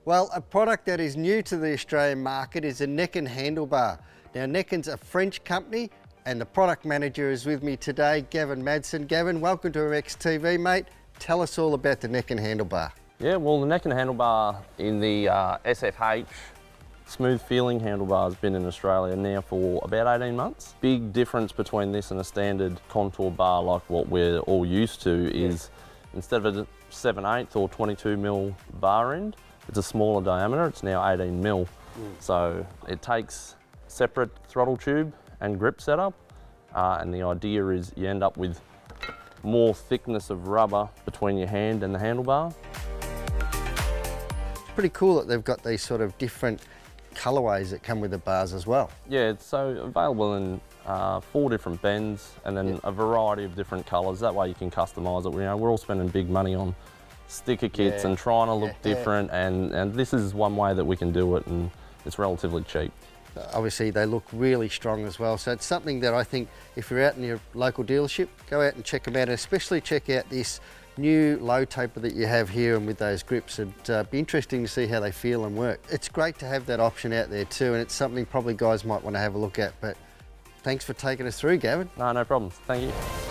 Well, a product that is new to the Australian market is a Neken Handle Bar. Now, Neken's a French company, and the product manager is with me today, Gavin Madsen. Gavin, welcome to MXTV, mate. Tell us all about the Neken Handle Bar. Yeah, well, the Neken Handle Bar in the SFH smooth feeling handlebar has been in Australia now for about 18 months. Big difference between this and a standard contour bar like what we're all used to is instead of a 7/8 or 22mm bar end, it's a smaller diameter, it's now 18mm. So it takes separate throttle tube and grip setup, and the idea is you end up with more thickness of rubber between your hand and the handlebar. It's pretty cool that they've got these sort of different colorways that come with the bars as well. Yeah, it's so available in 4 different bends and then a variety of different colours. That way you can customise it. You know, we're all spending big money on sticker kits and trying to look different, and this is one way that we can do it, and it's relatively cheap. Obviously they look really strong as well, so it's something that I think if you're out in your local dealership, go out and check them out, and especially check out this new low taper that you have here and with those grips. It'd be interesting to see how they feel and work. It's great to have that option out there too, and it's something probably guys might want to have a look at, but thanks for taking us through, Gavin. No problem. Thank you.